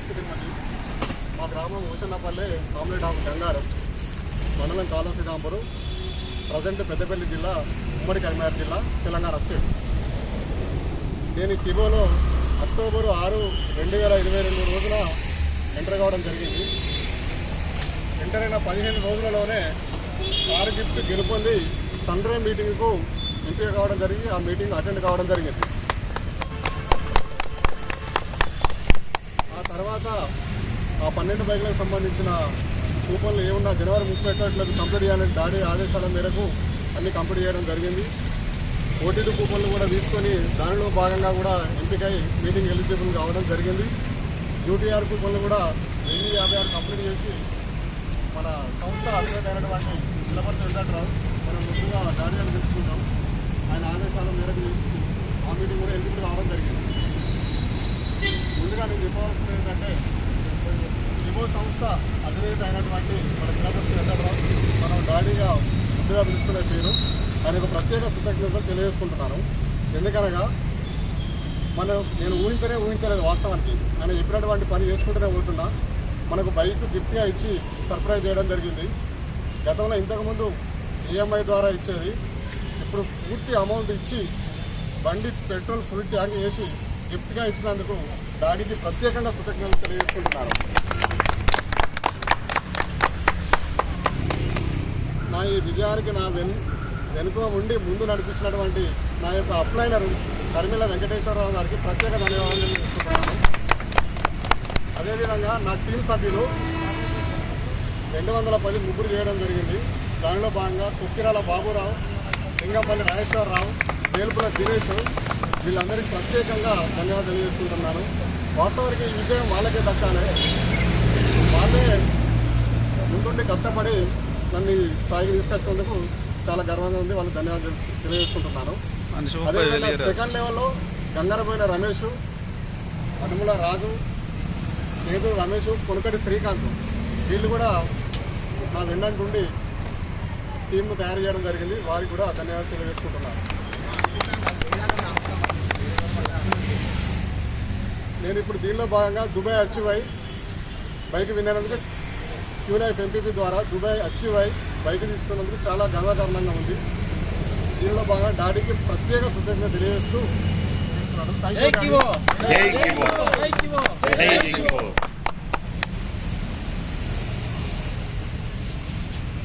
ఇసుక తిరుపతి. మా గ్రామం ఊషన్నపల్లి, కామ్రేడ్ ఆఫ్ గంగారం, మండలం కాళోశ్రీరాంపురం, ప్రజెంట్ పెద్దపల్లి జిల్లా, ఉమ్మడి కరీంనగర్ జిల్లా, తెలంగాణ స్టేట్. నేను కిబోలో అక్టోబర్ 6, 2022 రోజున ఎంటర్ కావడం జరిగింది. ఎంటర్ అయిన 15 రోజులలోనే కారు గిఫ్ట్ గెలుపొంది సన్రే మీటింగ్కు ఎంపిక కావడం జరిగి ఆ మీటింగ్ అటెండ్ కావడం జరిగింది. ఆ తర్వాత ఆ 12 బైకులకు సంబంధించిన కూపన్లు ఏమున్నా జనవరి 31 కంప్లీట్ చేయాలని డాడీ ఆదేశాల మేరకు అన్ని కంప్లీట్ చేయడం జరిగింది. ఓటీటీ కూపన్లు కూడా తీసుకొని దానిలో భాగంగా కూడా ఎంపికై మీటింగ్ ఎలిజిబుల్ కావడం జరిగింది. యూటీఆర్ కూపన్లు కూడా 1056 కంప్లీట్ చేసి మన సంస్థ అధినేత అయినటువంటి చిలపర్తి వెంకట్రావు మనం ముందుగా డాడీ అని తెలుసుకుంటాం. ఆయన ఆదేశాల మేరకు చేసి ఆ మీటింగ్ కూడా ఎలిజిబుల్ కావడం జరిగింది. ముందుగా నేను చెప్పవలసింది ఏంటంటే, కిబో సంస్థ అధినేత అయినటువంటి మన చిలపర్తి వెంకట్రావు మనం డాడీగా ముందుగా పిలుచుకునే పేరు, ఆయన ఒక ప్రత్యేక కృతజ్ఞతలు తెలియజేసుకుంటున్నాను. ఎందుకనగా నేను ఊహించలేదు వాస్తవానికి. ఆయన చెప్పినటువంటి పని చేసుకుంటూనే ఉంటున్నా. మనకు బైక్ గిఫ్ట్గా ఇచ్చి సర్ప్రైజ్ చేయడం జరిగింది. గతంలో ఇంతకుముందు ఈఎంఐ ద్వారా ఇచ్చేది, ఇప్పుడు పూర్తి అమౌంట్ ఇచ్చి బండి పెట్రోల్ ఫుల్ ట్యాంక్ వేసి గిఫ్ట్గా ఇచ్చినందుకు డాడీకి ప్రత్యేకంగా కృతజ్ఞతలు తెలియజేసుకుంటున్నాను. నా ఈ విజయానికి నా వెనుక ఉండి ముందు నడిపించినటువంటి నా యొక్క అప్లైనరు కర్మిల వెంకటేశ్వరరావు గారికి ప్రత్యేక ధన్యవాదాలు తెలియజేస్తున్నాను. అదేవిధంగా నా టీం సభ్యులు 210 ముగ్గురు చేయడం జరిగింది. దానిలో భాగంగా కుక్కిరాల బాబురావు, లింగంపల్లి రాజేశ్వరరావు, వేల్పుల దినేష్, వీళ్ళందరికీ ప్రత్యేకంగా ధన్యవాదాలు తెలియజేసుకుంటున్నాను. వాస్తవానికి ఈ విజయం వాళ్ళకే దక్కాలి. వాళ్ళే ముందుండి కష్టపడి నన్ను స్థాయికి తీసుకొచ్చినందుకు చాలా గర్వంగా ఉంది. వాళ్ళకి ధన్యవాదాలు తెలియజేసుకుంటున్నాను. అదేవిధంగా సెకండ్ లెవెల్లో గంగరపోయిన రమేష్, అనుముల రాజు, నేదూరు రమేష్, కొనుకటి శ్రీకాంత్, వీళ్ళు కూడా నా వెన్నంటుండి టీంను తయారు చేయడం జరిగింది. వారికి కూడా ధన్యవాదాలు తెలియజేసుకుంటున్నాను. నేను ఇప్పుడు దీనిలో భాగంగా దుబాయ్ అచీవ్ అయి బైక్ విన్నందుకు క్యూలైఫ్ ఎంపీపీ ద్వారా దుబాయ్ అచీవ్ అయి బైక్ తీసుకున్నందుకు చాలా గర్వకారణంగా ఉంది. దీనిలో భాగంగా డాడీకి ప్రత్యేక కృతజ్ఞత తెలియజేస్తూ జై కిబో.